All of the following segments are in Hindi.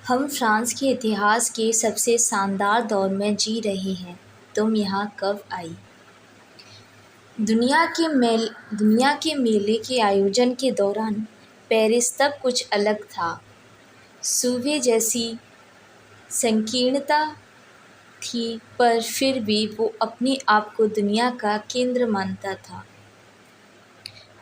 हम फ्रांस के इतिहास के सबसे शानदार दौर में जी रहे हैं। तुम यहाँ कब आई? दुनिया के मेले के आयोजन के दौरान पेरिस तब कुछ अलग था। सुबह जैसी संकीर्णता थी, पर फिर भी वो अपने आप को दुनिया का केंद्र मानता था।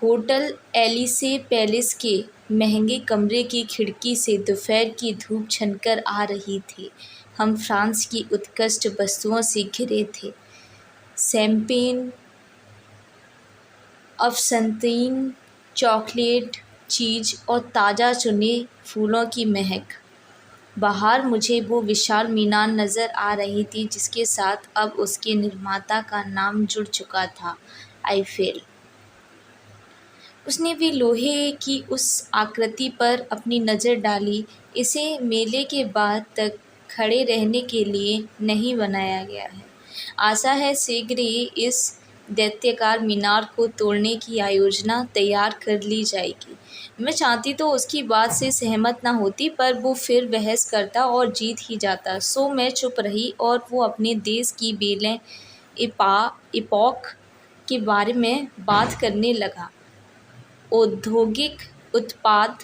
होटल एलिसे पैलेस के महंगे कमरे की खिड़की से दोपहर की धूप छनकर आ रही थी। हम फ्रांस की उत्कृष्ट वस्तुओं से घिरे थे। शैंपेन, अफसंतीन, चॉकलेट, चीज़ और ताज़ा चुने फूलों की महक। बाहर मुझे वो विशाल मीनार नज़र आ रही थी जिसके साथ अब उसके निर्माता का नाम जुड़ चुका था, आईफेल। उसने भी लोहे की उस आकृति पर अपनी नज़र डाली। इसे मेले के बाद तक खड़े रहने के लिए नहीं बनाया गया है। आशा है शीघ्र ही इस दैत्याकार मीनार को तोड़ने की योजना तैयार कर ली जाएगी। मैं चाहती तो उसकी बात से सहमत ना होती, पर वो फिर बहस करता और जीत ही जाता। सो मैं चुप रही और वो अपने देश की बेलें इपॉक के बारे में बात करने लगा। औद्योगिक उत्पाद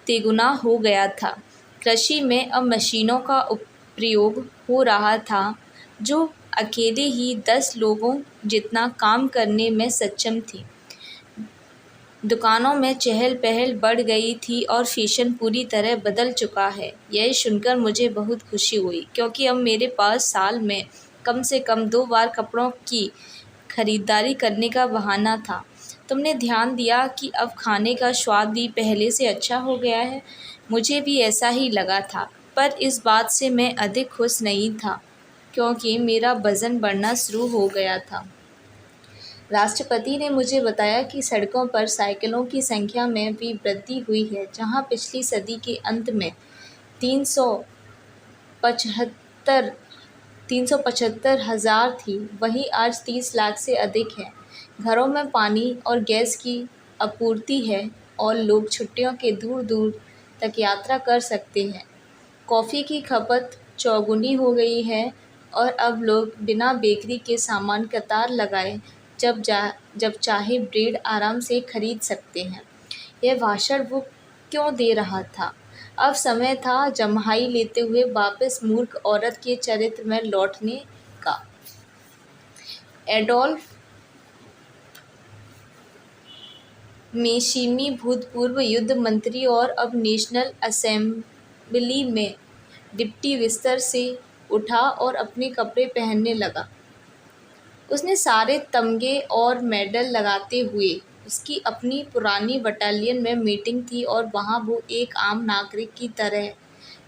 तिगुना हो गया था। कृषि में अब मशीनों का प्रयोग हो रहा था जो अकेले ही 10 लोगों जितना काम करने में सक्षम थी। दुकानों में चहल पहल बढ़ गई थी और फैशन पूरी तरह बदल चुका है। यह सुनकर मुझे बहुत खुशी हुई, क्योंकि अब मेरे पास साल में कम से कम 2 बार कपड़ों की खरीदारी करने का बहाना था। तुमने ध्यान दिया कि अब खाने का स्वाद भी पहले से अच्छा हो गया है? मुझे भी ऐसा ही लगा था, पर इस बात से मैं अधिक खुश नहीं था, क्योंकि मेरा वज़न बढ़ना शुरू हो गया था। राष्ट्रपति ने मुझे बताया कि सड़कों पर साइकिलों की संख्या में भी वृद्धि हुई है। जहां पिछली सदी के अंत में 375 375,000 थी, वहीं आज 30 लाख से अधिक है। घरों में पानी और गैस की आपूर्ति है और लोग छुट्टियों के दूर दूर तक यात्रा कर सकते हैं। कॉफ़ी की खपत चौगुनी हो गई है और अब लोग बिना बेकरी के सामान कतार लगाए जब चाहे ब्रेड आराम से खरीद सकते हैं। यह भाषण वो क्यों दे रहा था? अब समय था जम्हाई लेते हुए वापस मूर्ख औरत के चरित्र में लौटने का। एडोल्फ मेशिमी भूतपूर्व युद्ध मंत्री और अब नेशनल असेंबली में डिप्टी बिस्तर से उठा और अपने कपड़े पहनने लगा। उसने सारे तमगे और मेडल लगाते हुए उसकी अपनी पुरानी बटालियन में मीटिंग थी और वहाँ वो एक आम नागरिक की तरह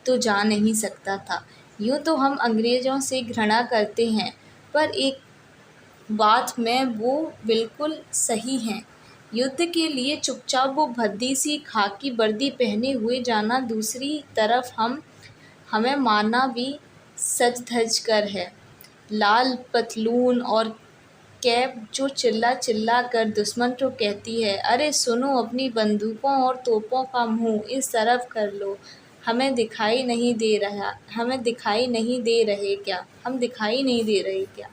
तो जा नहीं सकता था। यूँ तो हम अंग्रेज़ों से घृणा करते हैं, पर एक बात में वो बिल्कुल सही हैं। युद्ध के लिए चुपचाप वो भद्दी सी खाकी वर्दी पहने हुए जाना, दूसरी तरफ हमें मारना भी सज धज कर है। लाल पतलून और कैप जो चिल्ला चिल्ला कर दुश्मन को कहती है, अरे सुनो, अपनी बंदूकों और तोपों का मुंह इस तरफ कर लो। हमें दिखाई नहीं दे रहे क्या? हम दिखाई नहीं दे रहे क्या?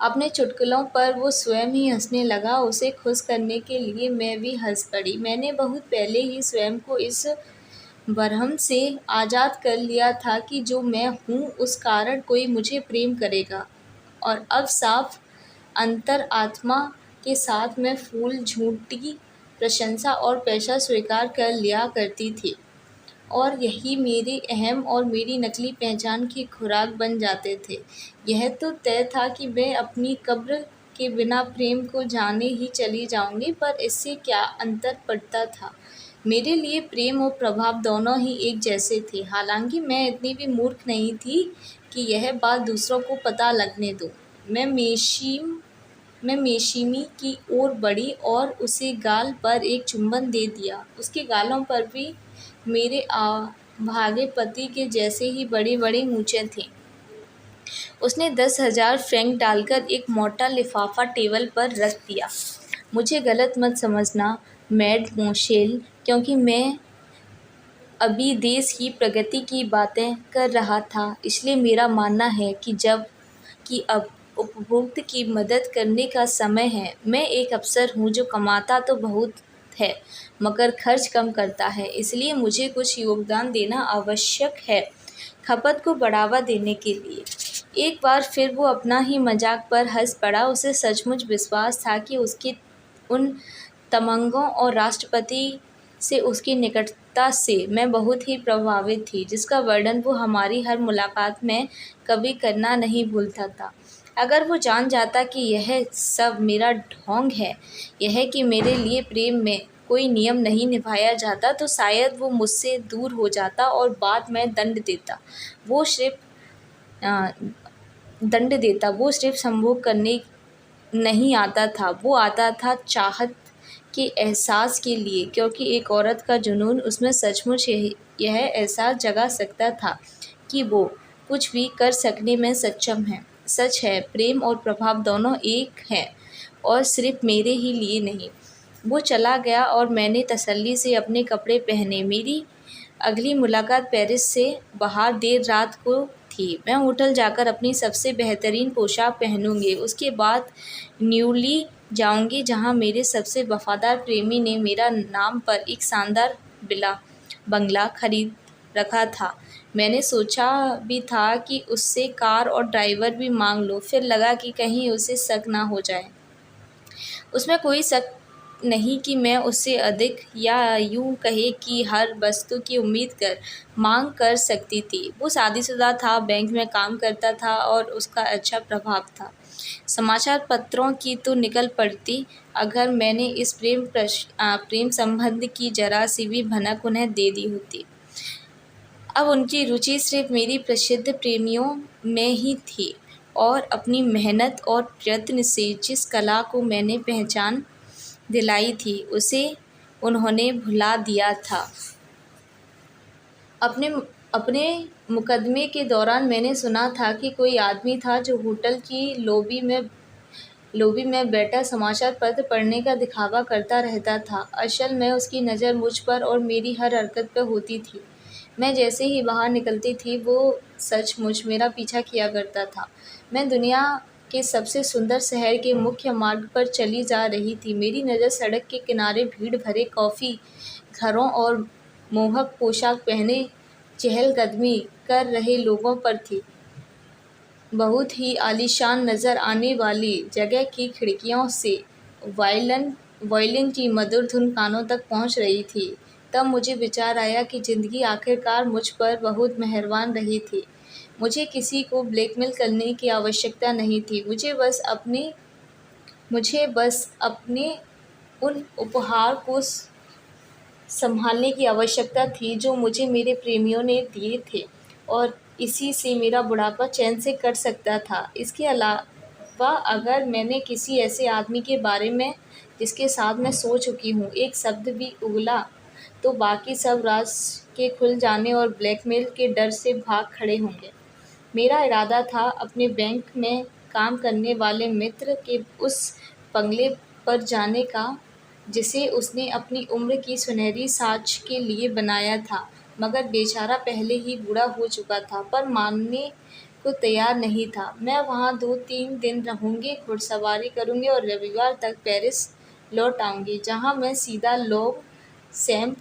अपने चुटकुलों पर वो स्वयं ही हंसने लगा। उसे खुश करने के लिए मैं भी हंस पड़ी। मैंने बहुत पहले ही स्वयं को इस भ्रम से आज़ाद कर लिया था कि जो मैं हूँ उस कारण कोई मुझे प्रेम करेगा, और अब साफ अंतरात्मा के साथ मैं फूल, झूठी प्रशंसा और पैसा स्वीकार कर लिया करती थी, और यही मेरे अहम और मेरी नकली पहचान की खुराक बन जाते थे। यह तो तय था कि मैं अपनी कब्र के बिना प्रेम को जाने ही चली जाऊंगी, पर इससे क्या अंतर पड़ता था? मेरे लिए प्रेम और प्रभाव दोनों ही एक जैसे थे। हालांकि मैं इतनी भी मूर्ख नहीं थी कि यह बात दूसरों को पता लगने दूँ। मैं मेशिमी की ओर बढ़ी और उसे गाल पर एक चुंबन दे दिया। उसके गालों पर भी मेरे भागे पति के जैसे ही बड़े बड़े मूंछें थीं। उसने 10,000 फ्रैंक डालकर एक मोटा लिफाफा टेबल पर रख दिया। मुझे गलत मत समझना मैड मोशेल, क्योंकि मैं अभी देश की प्रगति की बातें कर रहा था। इसलिए मेरा मानना है कि अब उपभोक्ता की मदद करने का समय है। मैं एक अफ़सर हूँ जो कमाता तो बहुत है मगर खर्च कम करता है, इसलिए मुझे कुछ योगदान देना आवश्यक है खपत को बढ़ावा देने के लिए। एक बार फिर वो अपना ही मजाक पर हंस पड़ा। उसे सचमुच विश्वास था कि उसकी उन तमंगों और राष्ट्रपति से उसकी निकटता से मैं बहुत ही प्रभावित थी, जिसका वर्णन वो हमारी हर मुलाकात में कभी करना नहीं भूलता था। अगर वो जान जाता कि यह सब मेरा ढोंग है, यह कि मेरे लिए प्रेम में कोई नियम नहीं निभाया जाता, तो शायद वो मुझसे दूर हो जाता और बाद में वो सिर्फ अ, दंड देता। वो सिर्फ संभोग करने नहीं आता था, वो आता था चाहत के एहसास के लिए, क्योंकि एक औरत का जुनून उसमें सचमुच यह एहसास जगा सकता था कि वो कुछ भी कर सकने में सक्षम है। सच है, प्रेम और प्रभाव दोनों एक हैं और सिर्फ मेरे ही लिए नहीं। वो चला गया और मैंने तसल्ली से अपने कपड़े पहने। मेरी अगली मुलाकात पेरिस से बाहर देर रात को थी। मैं होटल जाकर अपनी सबसे बेहतरीन पोशाक पहनूंगी। उसके बाद न्यूली जाऊंगी, जहां मेरे सबसे वफादार प्रेमी ने मेरा नाम पर एक शानदार बंगला खरीद रखा था। मैंने सोचा भी था कि उससे कार और ड्राइवर भी मांग लूं, फिर लगा कि कहीं उसे शक ना हो जाए। उसमें कोई शक नहीं कि मैं उससे अधिक, या यूं कहे कि हर वस्तु की मांग कर सकती थी। वो शादीशुदा था, बैंक में काम करता था और उसका अच्छा प्रभाव था। समाचार पत्रों की तो निकल पड़ती अगर मैंने इस प्रेम संबंध की जरा सी भी भनक उन्हें दे दी होती। अब उनकी रुचि सिर्फ मेरी प्रसिद्ध प्रेमियों में ही थी और अपनी मेहनत और प्रयत्न से जिस कला को मैंने पहचान दिलाई थी, उसे उन्होंने भुला दिया था। अपने अपने मुकदमे के दौरान मैंने सुना था कि कोई आदमी था जो होटल की लॉबी में बैठा समाचार पत्र पढ़ने का दिखावा करता रहता था। असल में उसकी नज़र मुझ पर और मेरी हर हरकत पर होती थी। मैं जैसे ही बाहर निकलती थी, वो सचमुच मेरा पीछा किया करता था। मैं दुनिया के सबसे सुंदर शहर के मुख्य मार्ग पर चली जा रही थी। मेरी नज़र सड़क के किनारे भीड़ भरे कॉफ़ी घरों और मोहक पोशाक पहने चहलकदमी कर रहे लोगों पर थी। बहुत ही आलीशान नज़र आने वाली जगह की खिड़कियों से वायलिन की मधुर धुन कानों तक पहुंच रही थी। तब मुझे विचार आया कि ज़िंदगी आखिरकार मुझ पर बहुत मेहरबान रही थी। मुझे किसी को ब्लैकमेल करने की आवश्यकता नहीं थी। मुझे बस अपने उन उपहार को संभालने की आवश्यकता थी जो मुझे मेरे प्रेमियों ने दिए थे, और इसी से मेरा बुढ़ापा चैन से कट सकता था। इसके अलावा अगर मैंने किसी ऐसे आदमी के बारे में जिसके साथ मैं सो चुकी हूँ एक शब्द भी उगला, तो बाकी सब राज के खुल जाने और ब्लैकमेल के डर से भाग खड़े होंगे। मेरा इरादा था अपने बैंक में काम करने वाले मित्र के उस बंगले पर जाने का, जिसे उसने अपनी उम्र की सुनहरी साँझ के लिए बनाया था, मगर बेचारा पहले ही बूढ़ा हो चुका था, पर मानने को तैयार नहीं था। मैं वहाँ 2-3 दिन रहूँगी, घुड़सवारी करूँगी और रविवार तक पेरिस लौट आऊँगी, जहाँ मैं सीधा लोग सैम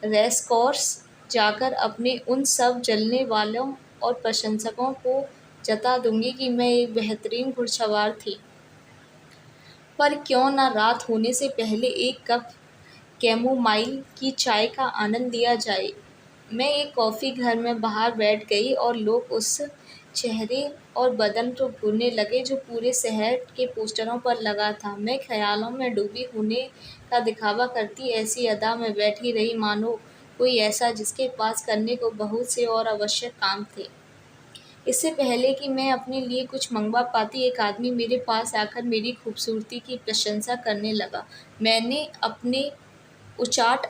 रेसकोर्स जाकर अपने उन सब जलने वालों और प्रशंसकों को जता दूँगी कि मैं एक बेहतरीन घुड़सवार थी। पर क्यों न रात होने से पहले एक कप कैमोमाइल की चाय का आनंद लिया जाए। मैं एक कॉफ़ी घर में बाहर बैठ गई और लोग उस चेहरे और बदन को ढूंढने लगे जो पूरे शहर के पोस्टरों पर लगा था। मैं ख़यालों में डूबी होने का दिखावा करती ऐसी अदा में बैठी रही मानो कोई ऐसा जिसके पास करने को बहुत से और आवश्यक काम थे। इससे पहले कि मैं अपने लिए कुछ मंगवा पाती, एक आदमी मेरे पास आकर मेरी खूबसूरती की प्रशंसा करने लगा। मैंने अपने उचाट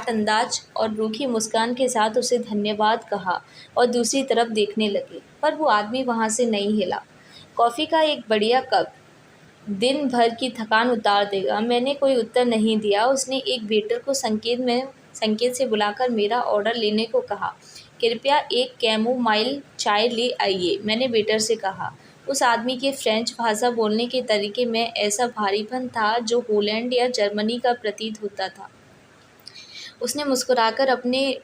अंदाज और रूखी मुस्कान के साथ उसे धन्यवाद कहा और दूसरी तरफ देखने लगी, पर वो आदमी वहाँ से नहीं हिला। कॉफ़ी का एक बढ़िया कप दिन भर की थकान उतार देगा। मैंने कोई उत्तर नहीं दिया। उसने एक वेटर को संकेत से बुलाकर मेरा ऑर्डर लेने को कहा। कृपया एक कैमोमाइल चाय ले आइए, मैंने वेटर से कहा। उस आदमी के फ्रेंच भाषा बोलने के तरीके में ऐसा भारीपन था जो हॉलैंड या जर्मनी का प्रतीत होता था। उसने मुस्कुराकर अपने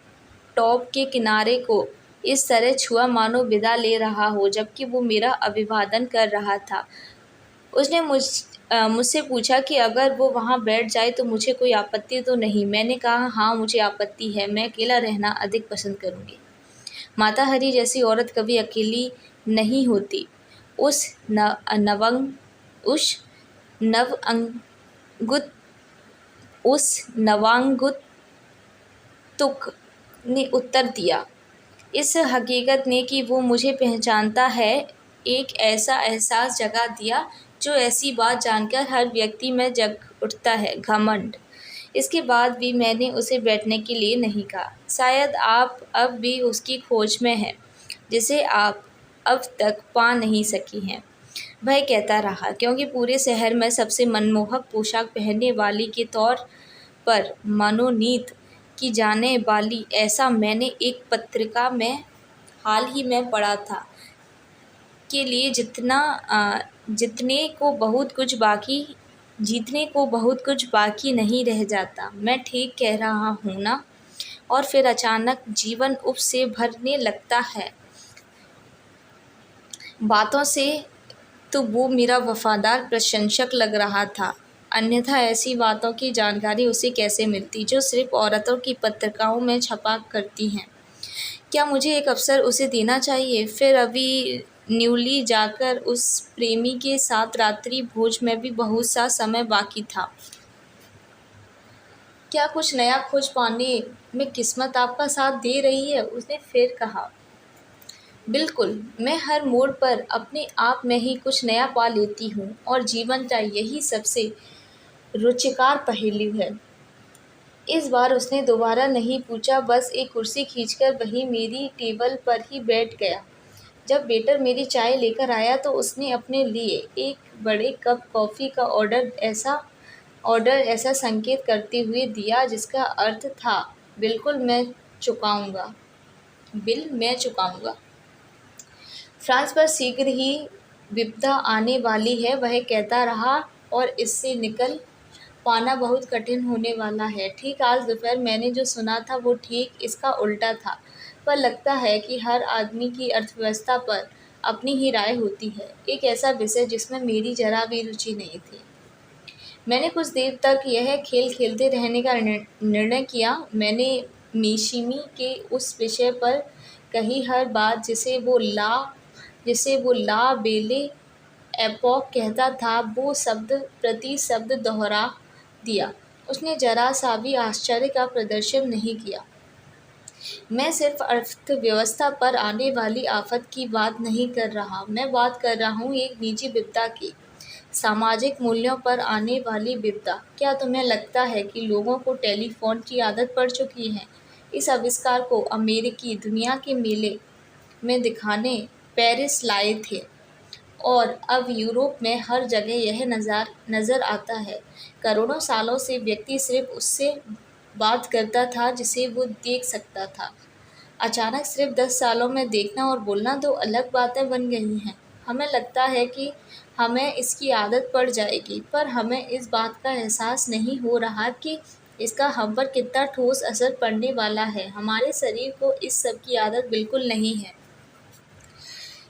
टॉप के किनारे को इस तरह छुआ मानो विदा ले रहा हो, जबकि वो मेरा अभिवादन कर रहा था। उसने मुझसे पूछा कि अगर वो वहाँ बैठ जाए तो मुझे कोई आपत्ति तो नहीं। मैंने कहा, हाँ मुझे आपत्ति है, मैं अकेला रहना अधिक पसंद करूँगी। माता हरी जैसी औरत कभी अकेली नहीं होती। उस नवांगुत तुक ने उत्तर दिया। इस हकीकत ने कि वो मुझे पहचानता है एक ऐसा एहसास जगा दिया जो ऐसी बात जानकर हर व्यक्ति में जग उठता है, घमंड। इसके बाद भी मैंने उसे बैठने के लिए नहीं कहा। शायद आप अब भी उसकी खोज में हैं जिसे आप अब तक पा नहीं सकी हैं, वह कहता रहा, क्योंकि पूरे शहर में सबसे मनमोहक पोशाक पहनने वाली के तौर पर मनोनीत की जाने वाली, ऐसा मैंने एक पत्रिका में हाल ही में पढ़ा था, के लिए जीतने को बहुत कुछ बाकी नहीं रह जाता। मैं ठीक कह रहा हूँ ना? और फिर अचानक जीवन उब से भरने लगता है। बातों से तो वो मेरा वफादार प्रशंसक लग रहा था, अन्यथा ऐसी बातों की जानकारी उसे कैसे मिलती जो सिर्फ औरतों की पत्रिकाओं में छपा करती हैं। क्या मुझे एक अवसर उसे देना चाहिए? फिर अभी न्यूली जाकर उस प्रेमी के साथ रात्रि भोज में भी बहुत सा समय बाकी था। क्या कुछ नया खोज पाने में किस्मत आपका साथ दे रही है? उसने फिर कहा। बिल्कुल, मैं हर मोड़ पर अपने आप में ही कुछ नया पा लेती हूँ और जीवन का यही सबसे रुचिकर पहलू है। इस बार उसने दोबारा नहीं पूछा, बस एक कुर्सी खींचकर वहीं मेरी टेबल पर ही बैठ गया। जब वेटर मेरी चाय लेकर आया तो उसने अपने लिए एक बड़े कप कॉफ़ी का ऑर्डर ऐसा संकेत करते हुए दिया जिसका अर्थ था, बिल मैं चुकाऊंगा। फ्रांस पर शीघ्र ही विपदा आने वाली है, वह कहता रहा, और इससे निकल पाना बहुत कठिन होने वाला है। ठीक आज दोपहर मैंने जो सुना था वो ठीक इसका उल्टा था, पर लगता है कि हर आदमी की अर्थव्यवस्था पर अपनी ही राय होती है, एक ऐसा विषय जिसमें मेरी जरा भी रुचि नहीं थी। मैंने कुछ देर तक यह खेल खेलते रहने का निर्णय किया। मैंने मिशीमी के उस विषय पर कही हर बात जिसे वो ला बेले एपोक कहता था, वो शब्द प्रति शब्द दोहरा दिया। उसने जरा सा भी आश्चर्य का प्रदर्शन नहीं किया। मैं सिर्फ अर्थव्यवस्था पर आने वाली आफत की बात नहीं कर रहा, मैं बात कर रहा हूँ एक निजी विपदा की, सामाजिक मूल्यों पर आने वाली विपदा। क्या तुम्हें लगता है कि लोगों को टेलीफोन की आदत पड़ चुकी है? इस आविष्कार को अमेरिकी दुनिया के मेले में दिखाने पेरिस लाए थे और अब यूरोप में हर जगह यह नज़र आता है। करोड़ों सालों से व्यक्ति सिर्फ उससे बात करता था जिसे वो देख सकता था। अचानक सिर्फ 10 सालों में देखना और बोलना दो अलग बातें बन गई हैं। हमें लगता है कि हमें इसकी आदत पड़ जाएगी, पर हमें इस बात का एहसास नहीं हो रहा कि इसका हम पर कितना ठोस असर पड़ने वाला है। हमारे शरीर को इस सब की आदत बिल्कुल नहीं है।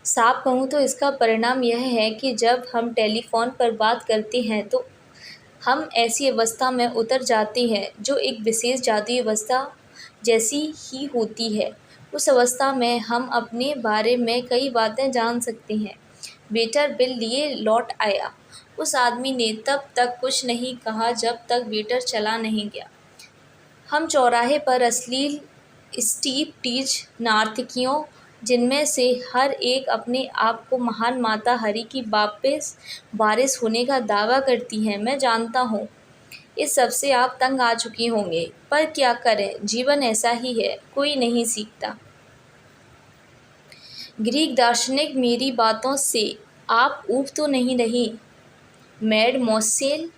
साफ कहूँ तो इसका परिणाम यह है कि जब हम टेलीफोन पर बात करते हैं तो हम ऐसी अवस्था में उतर जाते हैं जो एक विशेष जादुई अवस्था जैसी ही होती है। उस अवस्था में हम अपने बारे में कई बातें जान सकते हैं। वेटर बिल लिए लौट आया। उस आदमी ने तब तक कुछ नहीं कहा जब तक वेटर चला नहीं गया। हम चौराहे पर अश्लील स्ट्रिपटीज नर्तकियों, जिनमें से हर एक अपने आप को महान माता हरी की वारिस होने का दावा करती हैं। मैं जानता हूँ इस सब से आप तंग आ चुकी होंगे, पर क्या करें, जीवन ऐसा ही है, कोई नहीं सीखता। ग्रीक दार्शनिक, मेरी बातों से आप ऊब तो नहीं रही मैड मोसेल?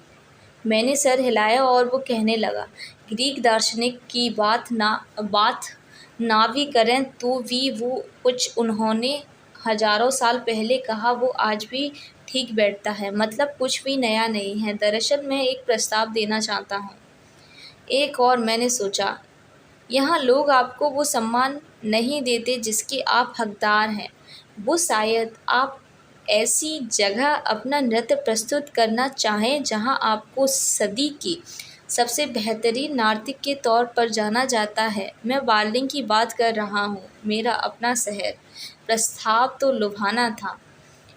मैंने सर हिलाया और वो कहने लगा, ग्रीक दार्शनिक की बात ना भी करें तो भी वो कुछ उन्होंने हजारों साल पहले कहा वो आज भी ठीक बैठता है। मतलब कुछ भी नया नहीं है। दरअसल मैं एक प्रस्ताव देना चाहता हूँ। एक और मैंने सोचा, यहाँ लोग आपको वो सम्मान नहीं देते जिसके आप हकदार हैं। वो शायद आप ऐसी जगह अपना नृत्य प्रस्तुत करना चाहें जहाँ आपको सदी की सबसे बेहतरीन नार्तिक के तौर पर जाना जाता है। मैं बार्लिंग की बात कर रहा हूँ, मेरा अपना शहर। प्रस्ताव तो लुभाना था।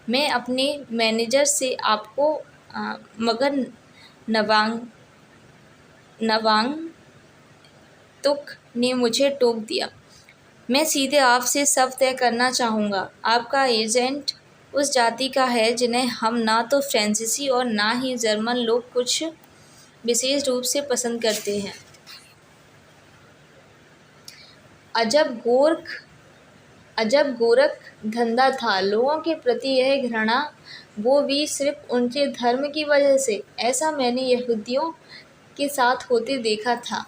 मैं अपने मैनेजर से आपको मगर नवांग नवांग तुक ने मुझे टोक दिया। मैं सीधे आपसे सब तय करना चाहूँगा। आपका एजेंट उस जाति का है जिन्हें हम ना तो फ्रांसीसी और ना ही जर्मन लोग कुछ विशेष रूप से पसंद करते हैं। अजब गोरख धंधा था लोगों के प्रति यह घृणा, वो भी सिर्फ उनके धर्म की वजह से। ऐसा मैंने यहूदियों के साथ होते देखा था।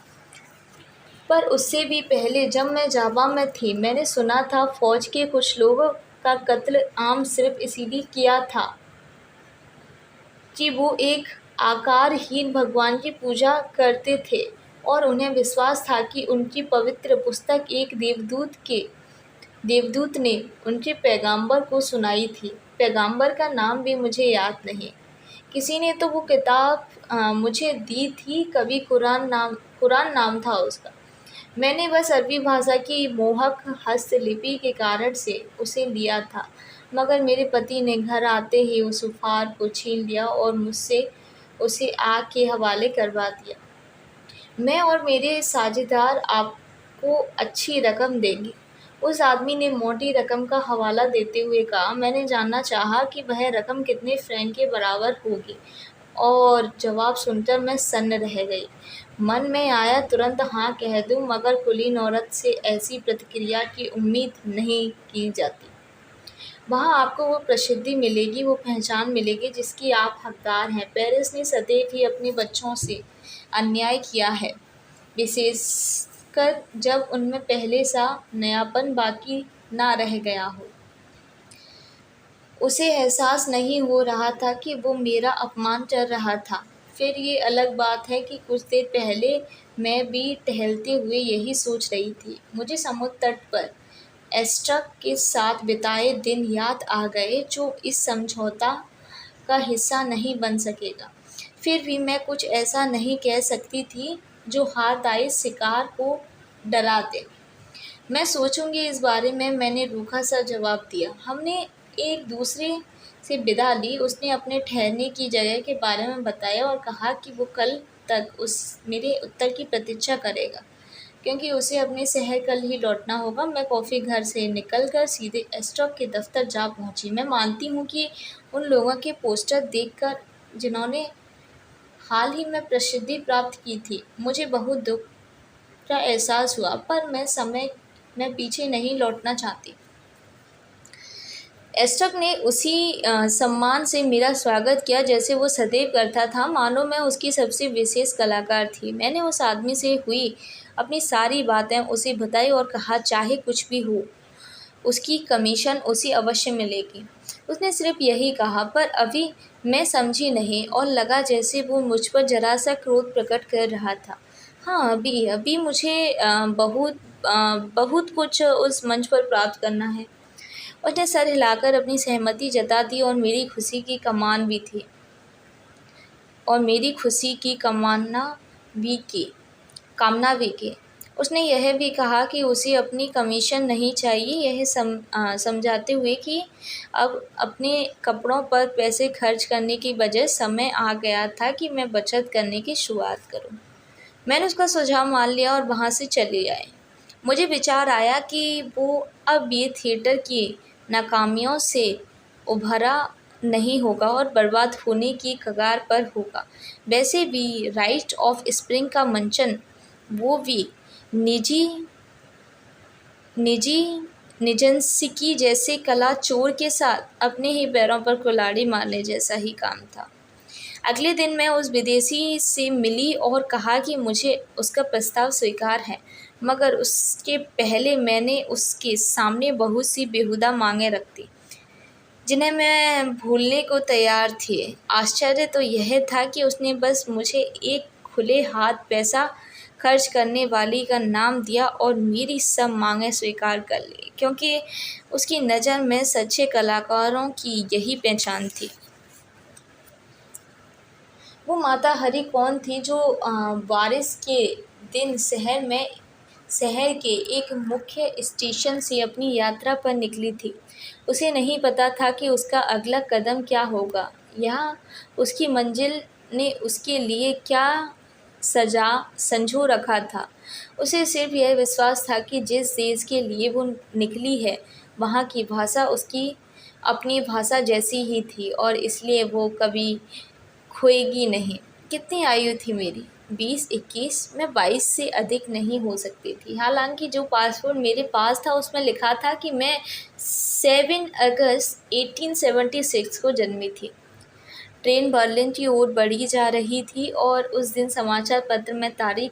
पर उससे भी पहले जब मैं जावा में थी, मैंने सुना था फौज के कुछ लोगों का कत्ल आम सिर्फ इसीलिए किया था कि वो एक आकारहीन भगवान की पूजा करते थे और उन्हें विश्वास था कि उनकी पवित्र पुस्तक एक देवदूत ने उनके पैगंबर को सुनाई थी। पैगंबर का नाम भी मुझे याद नहीं। किसी ने तो वो किताब मुझे दी थी, कभी कुरान नाम था उसका। मैंने बस अरबी भाषा की मोहक हस्तलिपि के कारण से उसे लिया था, मगर मेरे पति ने घर आते ही उस उपहार को छीन लिया और मुझसे उसे आग के हवाले करवा दिया। मैं और मेरे साझेदार आपको अच्छी रकम देंगे। उस आदमी ने मोटी रकम का हवाला देते हुए कहा। मैंने जानना चाहा कि वह रकम कितने फ्रैंक के बराबर होगी और जवाब सुनकर मैं सन्न रह गई। मन में आया तुरंत हाँ कह दूं, मगर कुलीन औरत से ऐसी प्रतिक्रिया की उम्मीद नहीं की जाती। वहाँ आपको वो प्रसिद्धि मिलेगी, वो पहचान मिलेगी जिसकी आप हकदार हैं। पेरिस ने सदैव ही अपने बच्चों से अन्याय किया है, विशेषकर जब उनमें पहले सा नयापन बाकी ना रह गया हो। उसे एहसास नहीं हो रहा था कि वो मेरा अपमान कर रहा था। फिर ये अलग बात है कि कुछ देर पहले मैं भी टहलते हुए यही सोच रही थी। मुझे समुद्र तट पर एस्ट्रक के साथ बिताए दिन याद आ गए, जो इस समझौता का हिस्सा नहीं बन सकेगा। फिर भी मैं कुछ ऐसा नहीं कह सकती थी जो हारदाई शिकार को डरा दे। मैं सोचूंगी इस बारे में, मैंने रूखा सा जवाब दिया। हमने एक दूसरे से विदा ली। उसने अपने ठहरने की जगह के बारे में बताया और कहा कि वो कल तक मेरे उत्तर की प्रतीक्षा करेगा, क्योंकि उसे अपने शहर कल ही लौटना होगा। मैं कॉफ़ी घर से निकलकर सीधे एस्ट्रॉक के दफ्तर जा पहुंची। मैं मानती हूँ कि उन लोगों के पोस्टर देखकर जिन्होंने हाल ही में प्रसिद्धि प्राप्त की थी, मुझे बहुत दुख का एहसास हुआ, पर मैं पीछे नहीं लौटना चाहती। एस्ट्रक ने उसी सम्मान से मेरा स्वागत किया जैसे वो सदैव करता था, मानो मैं उसकी सबसे विशेष कलाकार थी। मैंने उस आदमी से हुई अपनी सारी बातें उसे बताई और कहा चाहे कुछ भी हो, उसकी कमीशन उसे अवश्य मिलेगी। उसने सिर्फ यही कहा, पर अभी मैं समझी नहीं और लगा जैसे वो मुझ पर जरा सा क्रोध प्रकट कर रहा था। हाँ, अभी मुझे बहुत कुछ उस मंच पर प्राप्त करना है। उसने सर हिलाकर अपनी सहमति जता दी और मेरी खुशी की कामना भी की। उसने यह भी कहा कि उसे अपनी कमीशन नहीं चाहिए, यह समझाते हुए कि अब अपने कपड़ों पर पैसे खर्च करने की बजाय समय आ गया था कि मैं बचत करने की शुरुआत करूं। मैंने उसका सुझाव मान लिया और वहाँ से चली आई। मुझे विचार आया कि वो अब ये थिएटर की नाकामियों से उभरा नहीं होगा और बर्बाद होने की कगार पर होगा। वैसे भी राइट ऑफ स्प्रिंग का मंचन, वो भी निजी निजी निजंसिकी जैसे कला चोर के साथ अपने ही पैरों पर कुल्हाड़ी मारने जैसा ही काम था। अगले दिन मैं उस विदेशी से मिली और कहा कि मुझे उसका प्रस्ताव स्वीकार है, मगर उसके पहले मैंने उसके सामने बहुत सी बेहुदा मांगें रख दी, जिन्हें मैं भूलने को तैयार थी। आश्चर्य तो यह था कि उसने बस मुझे एक खुले हाथ पैसा खर्च करने वाली का नाम दिया और मेरी सब मांगें स्वीकार कर ली, क्योंकि उसकी नज़र में सच्चे कलाकारों की यही पहचान थी। वो माता हरी कौन थी जो बारिश के दिन शहर के एक मुख्य स्टेशन से अपनी यात्रा पर निकली थी। उसे नहीं पता था कि उसका अगला कदम क्या होगा या उसकी मंजिल ने उसके लिए क्या संजो रखा था। उसे सिर्फ यह विश्वास था कि जिस देश के लिए वो निकली है, वहाँ की भाषा उसकी अपनी भाषा जैसी ही थी और इसलिए वो कभी खोएगी नहीं। कितनी आयु थी मेरी? 20-21। मैं 22 से अधिक नहीं हो सकती थी। हालांकि जो पासपोर्ट मेरे पास था उसमें लिखा था कि मैं 7 अगस्त 1876 को जन्मी थी। ट्रेन बर्लिन की ओर बढ़ी जा रही थी और उस दिन समाचार पत्र में तारीख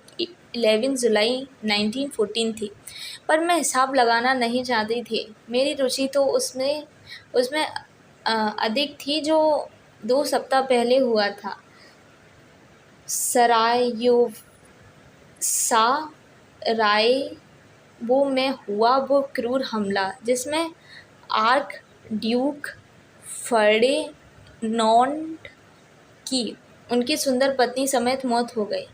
11 जुलाई 1914 थी, पर मैं हिसाब लगाना नहीं चाहती थी। मेरी रुचि तो उसमें उसमें अधिक थी जो 2 सप्ताह पहले हुआ था। सरायोव में हुआ वो क्रूर हमला जिसमें आर्क ड्यूक फर्डिनांड की उनकी सुंदर पत्नी समेत मौत हो गई।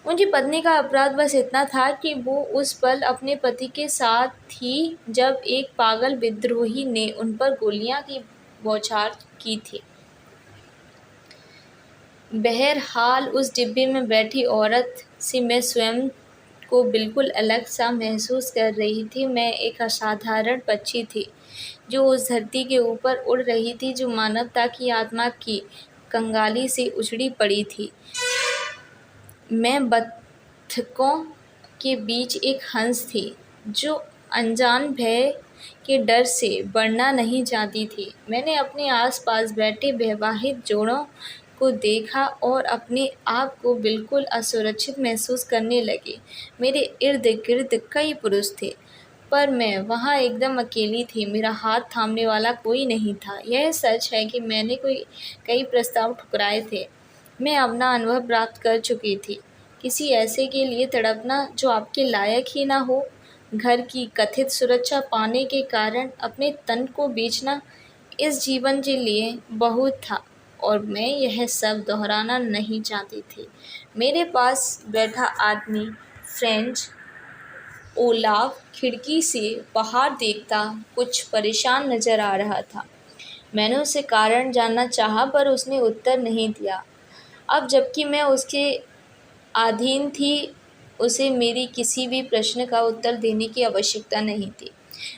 उनकी पत्नी का अपराध बस इतना था कि वो उस पल अपने पति के साथ थी जब एक पागल विद्रोही ने उन पर गोलियां की बौछार की थी। बहरहाल उस डिब्बे में बैठी औरत से मैं स्वयं को बिल्कुल अलग सा महसूस कर रही थी। मैं एक असाधारण पक्षी थी जो उस धरती के ऊपर उड़ रही थी जो मानवता की आत्मा की कंगाली से उजड़ी पड़ी थी। मैं बत्तखों के बीच एक हंस थी जो अनजान भय के डर से बढ़ना नहीं चाहती थी। मैंने अपने आसपास बैठे वैवाहिक जोड़ों को देखा और अपने आप को बिल्कुल असुरक्षित महसूस करने लगी। मेरे इर्द गिर्द कई पुरुष थे, पर मैं वहाँ एकदम अकेली थी। मेरा हाथ थामने वाला कोई नहीं था। यह सच है कि मैंने कई प्रस्ताव ठुकराए थे। मैं अपना अनुभव प्राप्त कर चुकी थी। किसी ऐसे के लिए तड़पना जो आपके लायक ही ना हो, घर की कथित सुरक्षा पाने के कारण अपने तन को बेचना, इस जीवन के लिए बहुत था और मैं यह सब दोहराना नहीं चाहती थी। मेरे पास बैठा आदमी फ्रेंच ओलाव खिड़की से बाहर देखता कुछ परेशान नजर आ रहा था। मैंने उससे कारण जानना चाहा, पर उसने उत्तर नहीं दिया। अब जबकि मैं उसके अधीन थी, उसे मेरी किसी भी प्रश्न का उत्तर देने की आवश्यकता नहीं थी।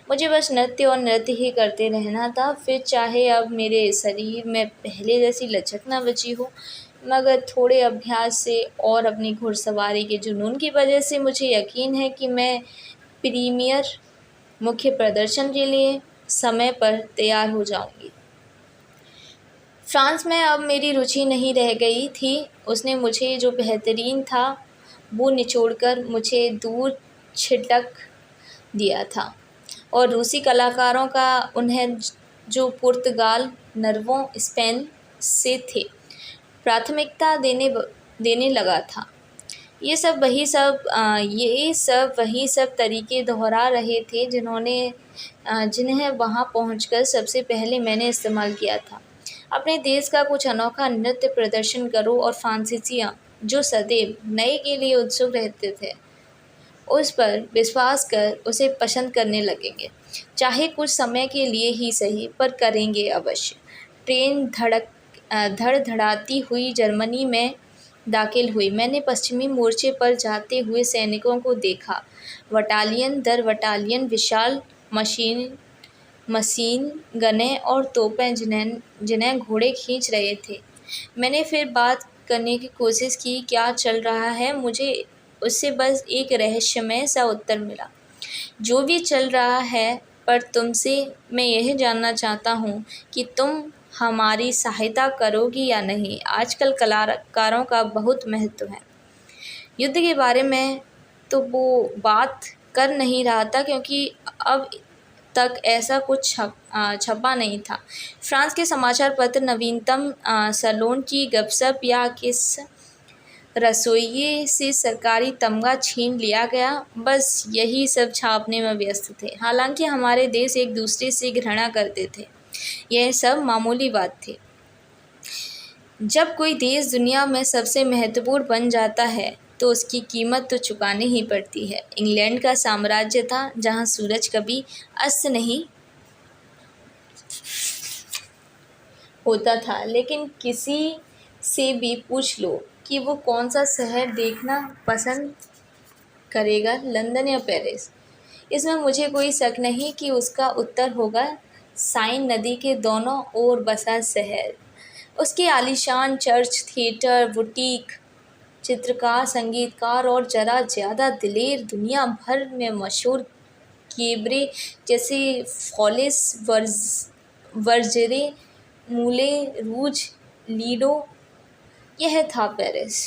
मुझे बस नृत्य और नृत्य ही करते रहना था, फिर चाहे अब मेरे शरीर में पहले जैसी लचक न बची हो, मगर थोड़े अभ्यास से और अपनी घुड़सवारी के जुनून की वजह से मुझे यकीन है कि मैं प्रीमियर मुख्य प्रदर्शन के लिए समय पर तैयार हो जाऊंगी। फ्रांस में अब मेरी रुचि नहीं रह गई थी। उसने मुझे जो बेहतरीन था वो निचोड़कर मुझे दूर छिटक दिया था और रूसी कलाकारों का उन्हें जो पुर्तगाल, नर्वों, स्पेन से थे प्राथमिकता देने लगा था। ये सब वही सब तरीके दोहरा रहे थे जिन्हें वहाँ पहुँचकर सबसे पहले मैंने इस्तेमाल किया था। अपने देश का कुछ अनोखा नृत्य प्रदर्शन करो और फ्रांसीसियाँ जो सदैव नए के लिए उत्सुक रहते थे, उस पर विश्वास कर उसे पसंद करने लगेंगे, चाहे कुछ समय के लिए ही सही, पर करेंगे अवश्य। ट्रेन धड़धड़ाती हुई जर्मनी में दाखिल हुई। मैंने पश्चिमी मोर्चे पर जाते हुए सैनिकों को देखा, बटालियन दर बटालियन विशाल मशीन गनें और तोपें जिन्हें घोड़े खींच रहे थे। मैंने फिर बात करने की कोशिश की, क्या चल रहा है? मुझे उससे बस एक रहस्यमय सा उत्तर मिला, जो भी चल रहा है, पर तुमसे मैं यह जानना चाहता हूँ कि तुम हमारी सहायता करोगी या नहीं। आजकल कलाकारों का बहुत महत्व है। युद्ध के बारे में तो वो बात कर नहीं रहा था, क्योंकि अब तक ऐसा कुछ छपा नहीं था। फ्रांस के समाचार पत्र नवीनतम सलोन की गपशप या किस रसोइये से सरकारी तमगा छीन लिया गया, बस यही सब छापने में व्यस्त थे। हालांकि हमारे देश एक दूसरे से घृणा करते थे, यह सब मामूली बात थी। जब कोई देश दुनिया में सबसे महत्वपूर्ण बन जाता है तो उसकी कीमत तो चुकानी ही पड़ती है। इंग्लैंड का साम्राज्य था जहां सूरज कभी अस्त नहीं होता था, लेकिन किसी से भी पूछ लो कि वो कौन सा शहर देखना पसंद करेगा, लंदन या पेरिस, इसमें मुझे कोई शक नहीं कि उसका उत्तर होगा साइन नदी के दोनों ओर बसा शहर। उसके आलीशान चर्च, थिएटर, बुटीक, चित्रकार, संगीतकार और ज़रा ज़्यादा दिलेर दुनिया भर में मशहूर कैबरे जैसे फॉलिस, वर्जरे, मूले रूज, लीडो, यह था पेरिस।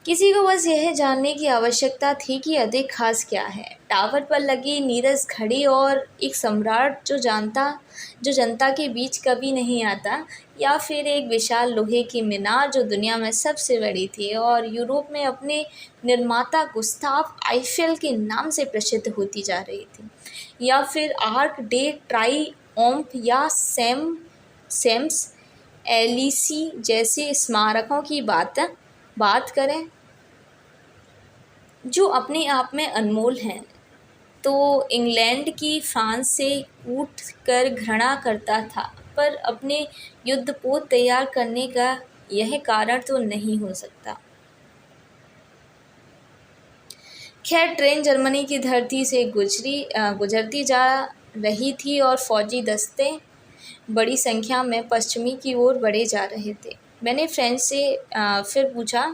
किसी को बस यह जानने की आवश्यकता थी कि अधिक खास क्या है, टावर पर लगी नीरस घड़ी और एक सम्राट जो जनता के बीच कभी नहीं आता, या फिर एक विशाल लोहे की मीनार जो दुनिया में सबसे बड़ी थी और यूरोप में अपने निर्माता गुस्ताव आइफेल के नाम से प्रसिद्ध होती जा रही थी, या फिर आर्क डे ट्राइओम्फ या सेम्स एलिसी जैसे स्मारकों की बात करें जो अपने आप में अनमोल हैं, तो इंग्लैंड की फ्रांस से उठ कर घृणा करता था, पर अपने युद्धपोत तैयार करने का यह कारण तो नहीं हो सकता। खैर, ट्रेन जर्मनी की धरती से गुजरती जा रही थी और फौजी दस्ते बड़ी संख्या में पश्चिमी की ओर बढ़े जा रहे थे। मैंने फ्रेंच से फिर पूछा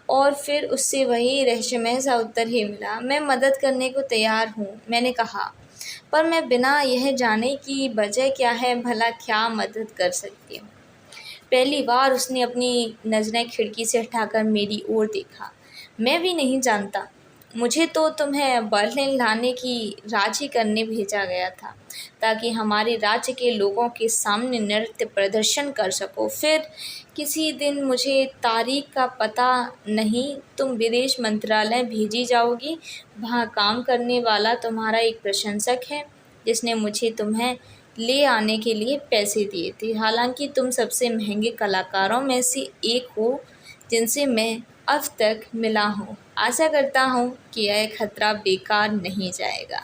और फिर उससे वही रहस्यमय सा उत्तर ही मिला, मैं मदद करने को तैयार हूँ, मैंने कहा, पर मैं बिना यह जाने कि वजह क्या है भला क्या मदद कर सकती हूँ। पहली बार उसने अपनी नज़रें खिड़की से हटाकर मेरी ओर देखा। मैं भी नहीं जानता, मुझे तो तुम्हें बर्लिन लाने की राजी करने भेजा गया था, ताकि हमारे राज्य के लोगों के सामने नृत्य प्रदर्शन कर सको। फिर किसी दिन, मुझे तारीख का पता नहीं, तुम विदेश मंत्रालय भेजी जाओगी। वहाँ काम करने वाला तुम्हारा एक प्रशंसक है जिसने मुझे तुम्हें ले आने के लिए पैसे दिए थे। हालांकि तुम सबसे महंगे कलाकारों में से एक हो जिनसे मैं अब तक मिला हूँ। आशा करता हूँ कि यह खतरा बेकार नहीं जाएगा।